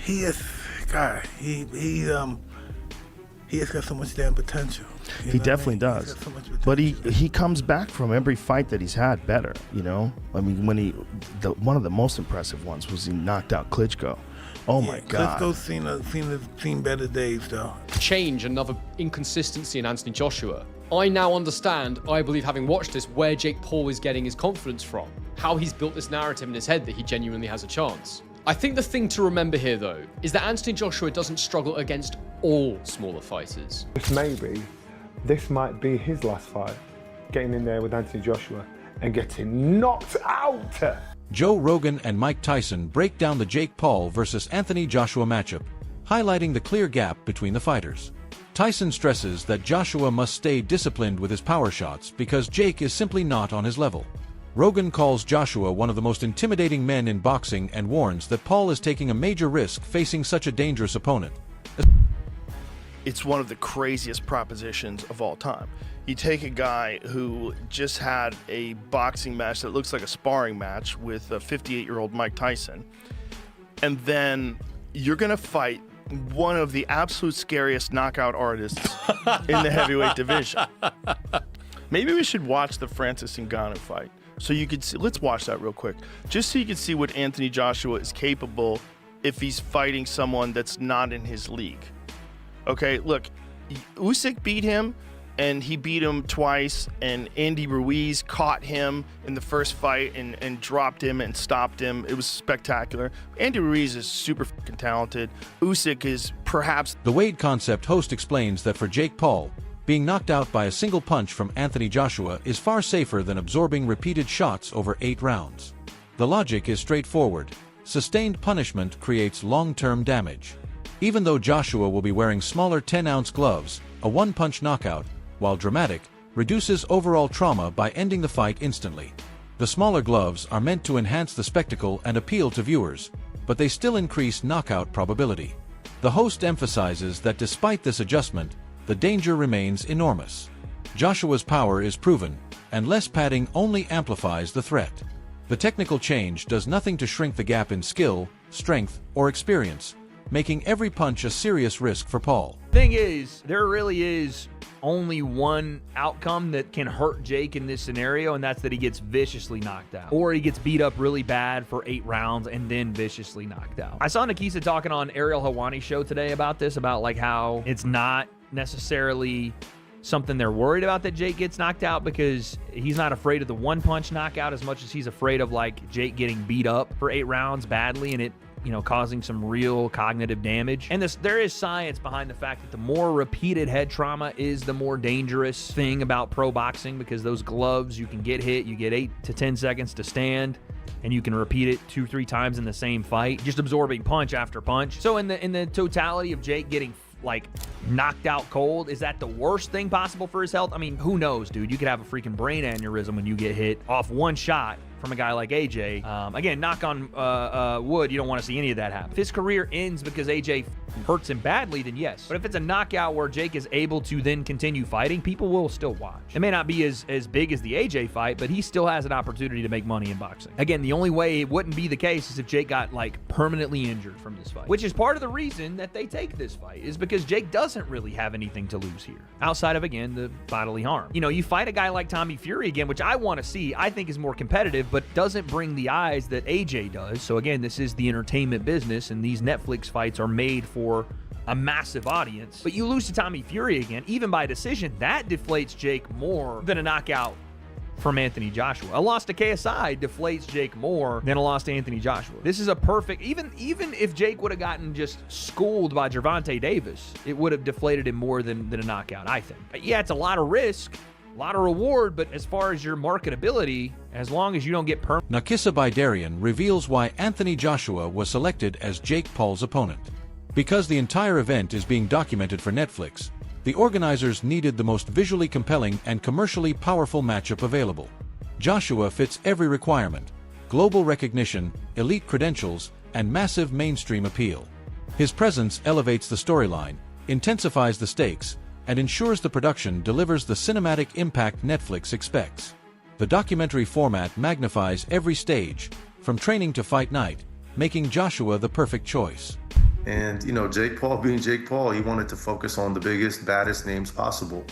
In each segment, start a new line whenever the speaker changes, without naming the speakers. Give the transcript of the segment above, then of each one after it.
he is, God, he has got so much damn potential.
He definitely does.
So
but he comes back from every fight that he's had better, you know? I mean, when one of the most impressive ones was he knocked out Klitschko. Oh my God.
Klitschko's seen better days, though.
Change, another inconsistency in Anthony Joshua. I now understand, I believe having watched this, where Jake Paul is getting his confidence from. How he's built this narrative in his head that he genuinely has a chance. I think the thing to remember here, though, is that Anthony Joshua doesn't struggle against all smaller fighters.
This might be his last fight, getting in there with Anthony Joshua and getting knocked out.
Joe Rogan and Mike Tyson break down the Jake Paul versus Anthony Joshua matchup, highlighting the clear gap between the fighters. Tyson stresses that Joshua must stay disciplined with his power shots because Jake is simply not on his level. Rogan calls Joshua one of the most intimidating men in boxing and warns that Paul is taking a major risk facing such a dangerous opponent.
It's one of the craziest propositions of all time. You take a guy who just had a boxing match that looks like a sparring match with a 58-year-old Mike Tyson, and then you're going to fight one of the absolute scariest knockout artists in the heavyweight division. Maybe we should watch the Francis Ngannou fight so you could see. Let's watch that real quick, just so you can see what Anthony Joshua is capable if he's fighting someone that's not in his league. Okay, look, Usyk beat him, and he beat him twice, and Andy Ruiz caught him in the first fight and dropped him and stopped him. It was spectacular. Andy Ruiz is super fucking talented. Usyk is perhaps...
The Wade Concept host explains that for Jake Paul, being knocked out by a single punch from Anthony Joshua is far safer than absorbing repeated shots over 8 rounds. The logic is straightforward. Sustained punishment creates long-term damage. Even though Joshua will be wearing smaller 10-ounce gloves, a one-punch knockout, while dramatic, reduces overall trauma by ending the fight instantly. The smaller gloves are meant to enhance the spectacle and appeal to viewers, but they still increase knockout probability. The host emphasizes that despite this adjustment, the danger remains enormous. Joshua's power is proven, and less padding only amplifies the threat. The technical change does nothing to shrink the gap in skill, strength, or experience, making every punch a serious risk for Paul.
Thing is, there really is only one outcome that can hurt Jake in this scenario, and that's that he gets viciously knocked out. Or he gets beat up really bad for 8 rounds and then viciously knocked out. I saw Nikisa talking on Ariel Helwani's show today about this, about like how it's not necessarily something they're worried about that Jake gets knocked out, because he's not afraid of the one-punch knockout as much as he's afraid of like Jake getting beat up for 8 rounds badly and it, you know, causing some real cognitive damage. And there is science behind the fact that the more repeated head trauma is the more dangerous thing about pro boxing, because those gloves, you can get hit, you get 8 to 10 seconds to stand, and you can repeat it 2-3 times in the same fight, just absorbing punch after punch. So in the totality of Jake getting like knocked out cold, is that the worst thing possible for his health? I mean, who knows, dude? You could have a freaking brain aneurysm when you get hit off one shot from a guy like AJ. Again, knock on wood, you don't want to see any of that happen. If his career ends because AJ hurts him badly, then yes. But if it's a knockout where Jake is able to then continue fighting, people will still watch. It may not be as big as the AJ fight, but he still has an opportunity to make money in boxing. Again, the only way it wouldn't be the case is if Jake got like permanently injured from this fight, which is part of the reason that they take this fight, is because Jake doesn't really have anything to lose here, outside of, again, the bodily harm. You know, you fight a guy like Tommy Fury again, which I want to see, I think is more competitive, but doesn't bring the eyes that AJ does. So again, this is the entertainment business, and these Netflix fights are made for a massive audience. But you lose to Tommy Fury again, even by decision, that deflates Jake more than a knockout from Anthony Joshua. A loss to KSI deflates Jake more than a loss to Anthony Joshua. This is a perfect, even if Jake would have gotten just schooled by Gervonta Davis, it would have deflated him more than a knockout, I think. But yeah, it's a lot of risk, a lot of reward, but as far as your marketability, as long as you don't get permanent.
Nakisa Bidarian reveals why Anthony Joshua was selected as Jake Paul's opponent. Because the entire event is being documented for Netflix, the organizers needed the most visually compelling and commercially powerful matchup available. Joshua fits every requirement: global recognition, elite credentials, and massive mainstream appeal. His presence elevates the storyline, intensifies the stakes, and ensures the production delivers the cinematic impact Netflix expects. The documentary format magnifies every stage, from training to fight night, making Joshua the perfect choice.
And, Jake Paul being Jake Paul, he wanted to focus on the biggest, baddest names possible.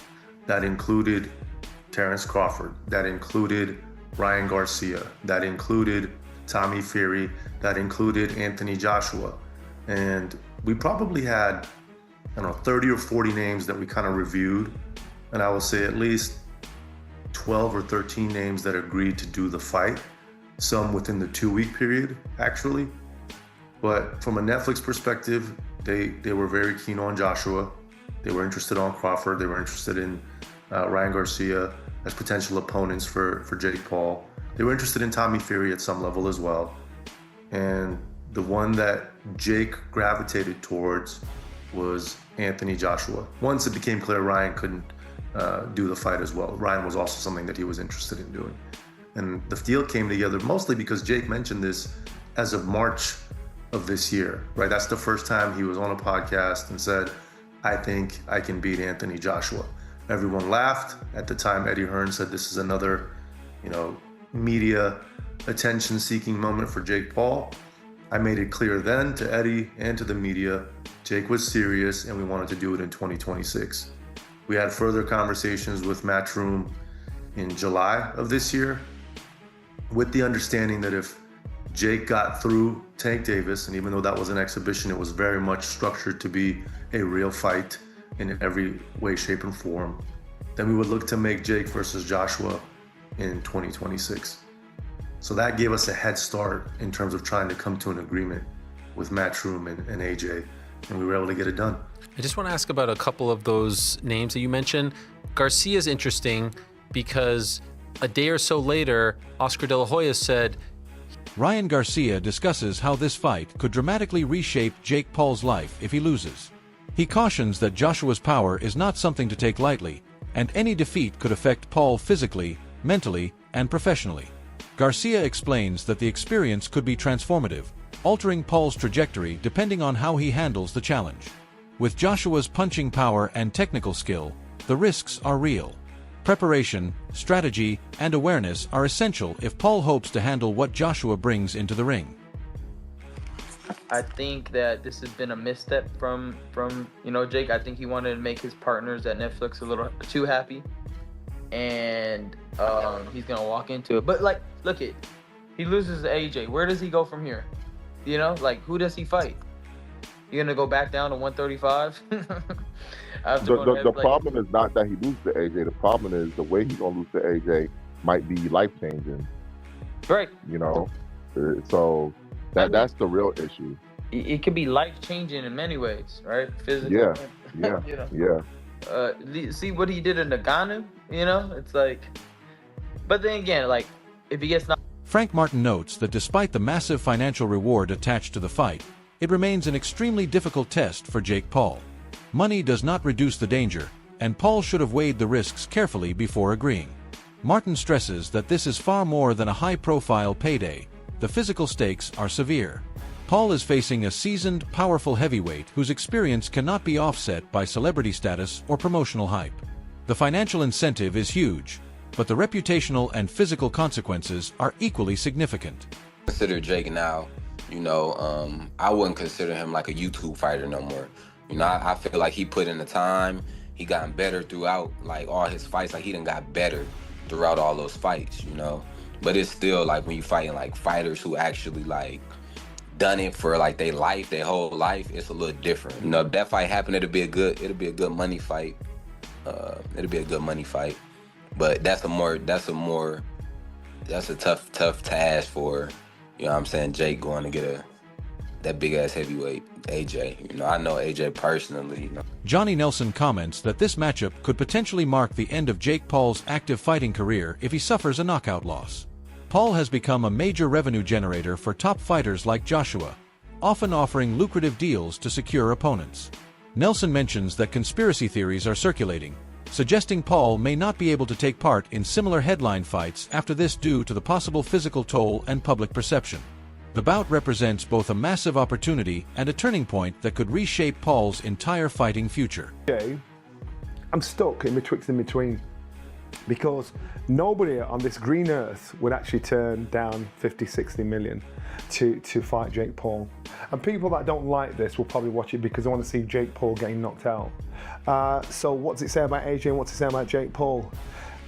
That included Terrence Crawford. That included Ryan Garcia. That included Tommy Fury. That included Anthony Joshua. And we probably had, 30 or 40 names that we kind of reviewed. And I will say at least 12 or 13 names that agreed to do the fight. Some within the 2-week period, actually. But from a Netflix perspective, they were very keen on Joshua. They were interested on Crawford. They were interested in Ryan Garcia as potential opponents for Jake Paul. They were interested in Tommy Fury at some level as well. And the one that Jake gravitated towards was Anthony Joshua. Once it became clear Ryan couldn't do the fight as well, Ryan was also something that he was interested in doing. And the deal came together mostly because Jake mentioned this as of March of this year, right? That's the first time he was on a podcast and said, I think I can beat Anthony Joshua. Everyone laughed. At the time, Eddie Hearn said this is another, media attention-seeking moment for Jake Paul. I made it clear then to Eddie and to the media, Jake was serious and we wanted to do it in 2026. We had further conversations with Matchroom in July of this year with the understanding that if Jake got through Tank Davis, and even though that was an exhibition, it was very much structured to be a real fight in every way, shape, and form, then we would look to make Jake versus Joshua in 2026. So that gave us a head start in terms of trying to come to an agreement with Matchroom and AJ, and we were able to get it done.
I just want to ask about a couple of those names that you mentioned. Garcia's interesting because a day or so later, Oscar De La Hoya said,
Ryan Garcia discusses how this fight could dramatically reshape Jake Paul's life if he loses. He cautions that Joshua's power is not something to take lightly, and any defeat could affect Paul physically, mentally, and professionally. Garcia explains that the experience could be transformative, altering Paul's trajectory depending on how he handles the challenge. With Joshua's punching power and technical skill, the risks are real. Preparation, strategy, and awareness are essential if Paul hopes to handle what Joshua brings into the ring.
I think that this has been a misstep from Jake. I think he wanted to make his partners at Netflix a little too happy, and he's gonna walk into it. But look it, he loses to AJ. Where does he go from here? Who does he fight? You gonna go back down to 135?
The problem is not that he loses to AJ. The problem is the way he's gonna lose to AJ might be life changing.
Right.
So that's the real issue.
It could be life changing in many ways, right? Physically.
Yeah.
See what he did in Nagano. It's like. But then again, if he gets knocked.
Frank Martin notes that despite the massive financial reward attached to the fight, it remains an extremely difficult test for Jake Paul. Money does not reduce the danger, and Paul should have weighed the risks carefully before agreeing. Martin stresses that this is far more than a high-profile payday. The physical stakes are severe. Paul is facing a seasoned, powerful heavyweight whose experience cannot be offset by celebrity status or promotional hype. The financial incentive is huge, but the reputational and physical consequences are equally significant.
Consider Jake now, I wouldn't consider him like a YouTube fighter no more. I feel like he put in the time, he gotten better throughout all his fights, he done got better throughout all those fights, But it's still when you fighting fighters who actually done it for their whole life, it's a little different. If that fight happened, it'll be a good money fight. But that's a tough task for, Jake going to get that big ass heavyweight AJ. I know AJ personally.
Johnny Nelson comments that this matchup could potentially mark the end of Jake Paul's active fighting career if he suffers a knockout loss. Paul has become a major revenue generator for top fighters like Joshua, often offering lucrative deals to secure opponents. Nelson mentions that conspiracy theories are circulating, suggesting Paul may not be able to take part in similar headline fights after this due to the possible physical toll and public perception. The bout represents both a massive opportunity and a turning point that could reshape Paul's entire fighting future.
Okay, I'm stuck in betwixt and between. because nobody on this green earth would actually turn down 50, 60 million to fight Jake Paul. And people that don't like this will probably watch it because they want to see Jake Paul getting knocked out. So what's it say about AJ and what's it say about Jake Paul?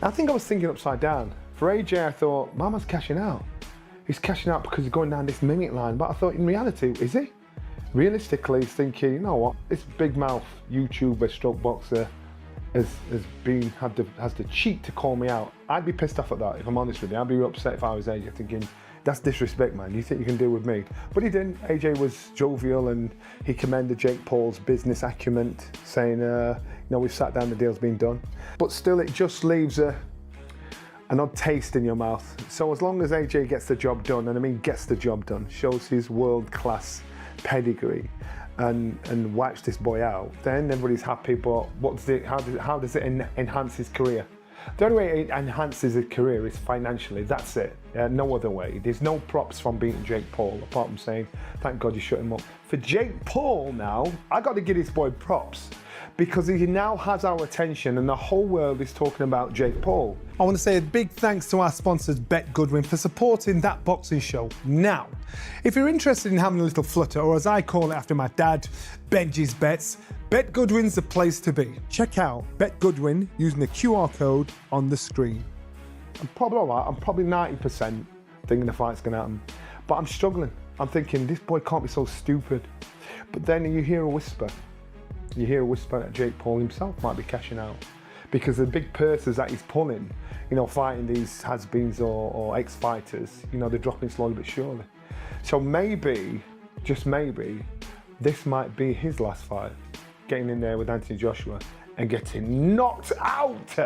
I think I was thinking upside down. For AJ, I thought, Mama's cashing out. He's cashing out because he's going down this minute line. But I thought, in reality, is he? Realistically, he's thinking, you know what, this big mouth YouTuber stroke boxer has the cheek to call me out. I'd be pissed off at that, if I'm honest with you. I'd be upset if I was AJ, thinking, that's disrespect, man. You think you can deal with me? But he didn't. AJ was jovial and he commended Jake Paul's business acumen, saying, we've sat down, the deal's been done. But still, it just leaves an odd taste in your mouth. So as long as AJ gets the job done, and I mean gets the job done, shows his world-class pedigree, and wipes this boy out, then everybody's happy. But how does it enhance his career? The only way it enhances his career is financially. That's it. No other way. There's no props from beating Jake Paul, apart from saying, thank God you shut him up. For Jake Paul now, I got to give this boy props, because he now has our attention and the whole world is talking about Jake Paul.
I want to say a big thanks to our sponsors, Bet Goodwin, for supporting that boxing show. Now, if you're interested in having a little flutter, or as I call it after my dad, Benji's Bets, Bet Goodwin's the place to be. Check out Bet Goodwin using the QR code on the screen.
I'm probably all right. I'm probably 90% thinking the fight's going to happen. But I'm struggling. I'm thinking, this boy can't be so stupid. But then you hear a whisper. You hear a whisper that Jake Paul himself might be cashing out, because the big purses that he's pulling, fighting these has-beens or ex-fighters, they're dropping slowly but surely. So maybe, just maybe, this might be his last fight, getting in there with Anthony Joshua and getting knocked out.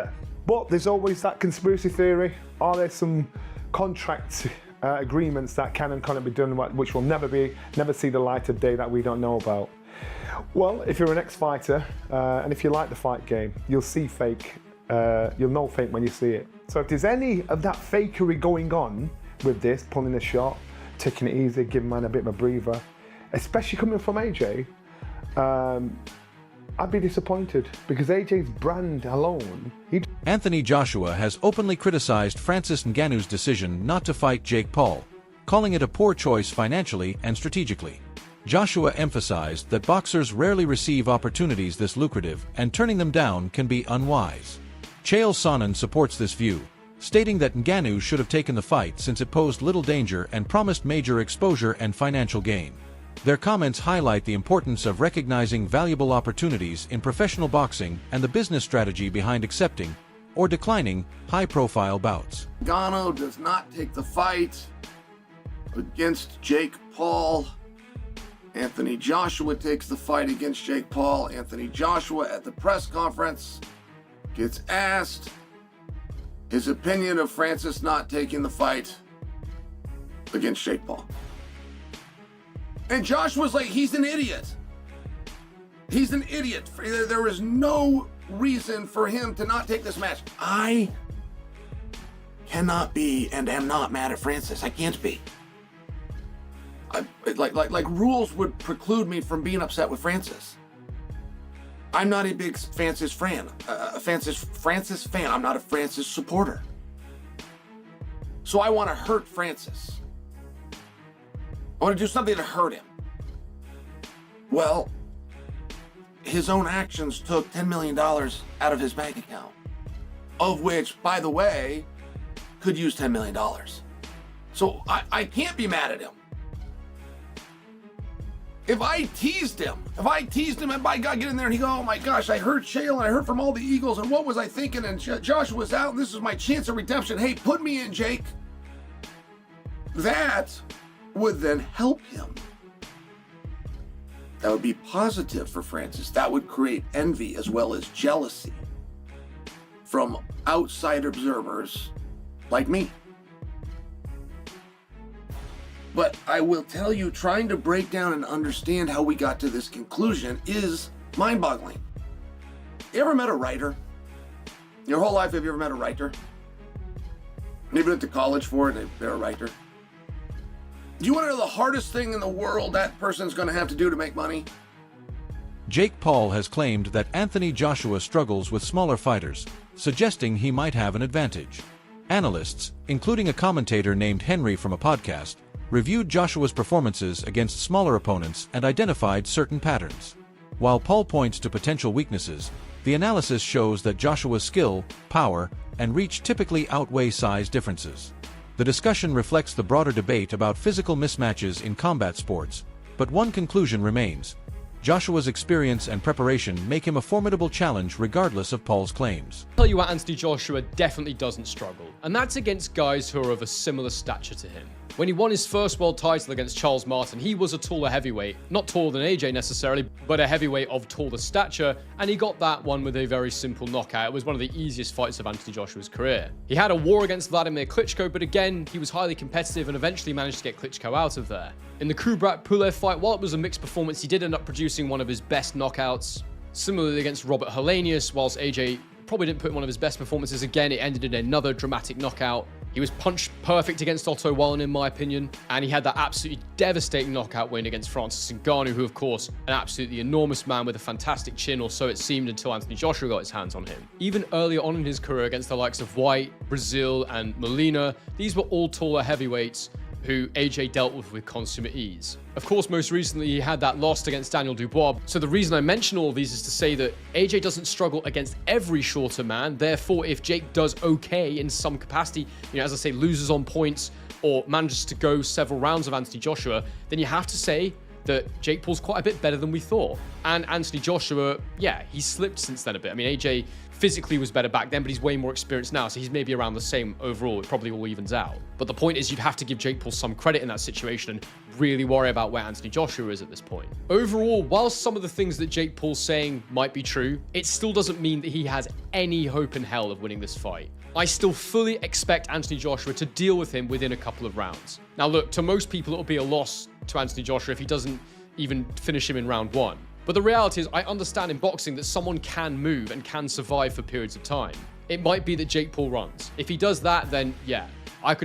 But there's always that conspiracy theory. Are there some contract agreements that can and cannot be done, which will never see the light of day, that we don't know about? Well, if you're an ex-fighter, and if you like the fight game, you'll see fake, you'll know fake when you see it. So if there's any of that fakery going on with this, pulling a shot, taking it easy, giving man a bit of a breather, especially coming from AJ, I'd be disappointed, because AJ's brand alone,
Anthony Joshua has openly criticized Francis Ngannou's decision not to fight Jake Paul, calling it a poor choice financially and strategically. Joshua emphasized that boxers rarely receive opportunities this lucrative, and turning them down can be unwise. Chael Sonnen supports this view, stating that Ngannou should have taken the fight since it posed little danger and promised major exposure and financial gain. Their comments highlight the importance of recognizing valuable opportunities in professional boxing and the business strategy behind accepting or declining high-profile bouts.
Ngannou does not take the fight against Jake Paul. Anthony Joshua takes the fight against Jake Paul. Anthony Joshua at the press conference gets asked his opinion of Francis not taking the fight against Jake Paul. And Joshua's like, he's an idiot. He's an idiot. There is no reason for him to not take this match. I cannot be and am not mad at Francis. I can't be. Like rules would preclude me from being upset with Francis. I'm not a big Francis fan. Francis fan. I'm not a Francis supporter. So I want to hurt Francis. I want to do something to hurt him. Well, his own actions took $10 million out of his bank account, of which, by the way, could use $10 million. So I can't be mad at him. If I teased him and by God, get in there and he go, oh my gosh, I heard Chael and I heard from all the Eagles and what was I thinking? And Joshua's out and this is my chance of redemption. Hey, put me in, Jake. That would then help him. That would be positive for Francis. That would create envy as well as jealousy from outside observers like me. But I will tell you, trying to break down and understand how we got to this conclusion is mind-boggling. You ever met a writer? Your whole life, have you ever met a writer? Maybe went to college for it, they're a writer. Do you want to know the hardest thing in the world that person's going to have to do to make money?
Jake Paul has claimed that Anthony Joshua struggles with smaller fighters, suggesting he might have an advantage. Analysts, including a commentator named Henry from a podcast, reviewed Joshua's performances against smaller opponents and identified certain patterns. While Paul points to potential weaknesses, the analysis shows that Joshua's skill, power, and reach typically outweigh size differences. The discussion reflects the broader debate about physical mismatches in combat sports, but one conclusion remains: Joshua's experience and preparation make him a formidable challenge regardless of Paul's claims.
I'll tell you what, Anthony Joshua definitely doesn't struggle, and that's against guys who are of a similar stature to him. When he won his first world title against Charles Martin, he was a taller heavyweight, not taller than AJ necessarily, but a heavyweight of taller stature, and he got that one with a very simple knockout. It was one of the easiest fights of Anthony Joshua's career. He had a war against Vladimir Klitschko, but again, he was highly competitive and eventually managed to get Klitschko out of there. In the Kubrat-Pulev fight, while it was a mixed performance, he did end up producing one of his best knockouts. Similarly against Robert Helenius, whilst AJ probably didn't put in one of his best performances, again, it ended in another dramatic knockout. He was punch perfect against Otto Wallin, in my opinion, and he had that absolutely devastating knockout win against Francis Ngannou, who, of course, an absolutely enormous man with a fantastic chin, or so it seemed until Anthony Joshua got his hands on him. Even earlier on in his career against the likes of White, Brazil, and Molina, these were all taller heavyweights who AJ dealt with consummate ease. Of course, most recently, he had that loss against Daniel Dubois. So the reason I mention all of these is to say that AJ doesn't struggle against every shorter man. Therefore, if Jake does okay in some capacity, as I say, loses on points or manages to go several rounds of Anthony Joshua, then you have to say that Jake Paul's quite a bit better than we thought. And Anthony Joshua, yeah, he's slipped since then a bit. I mean, AJ physically was better back then, but he's way more experienced now, so he's maybe around the same overall. It probably all evens out. But the point is, you'd have to give Jake Paul some credit in that situation and really worry about where Anthony Joshua is at this point. Overall, while some of the things that Jake Paul's saying might be true, it still doesn't mean that he has any hope in hell of winning this fight. I still fully expect Anthony Joshua to deal with him within a couple of rounds. Now look, to most people it'll be a loss to Anthony Joshua if he doesn't even finish him in round one. But the reality is, I understand in boxing that someone can move and can survive for periods of time. It might be that Jake Paul runs. If he does that, then yeah, I could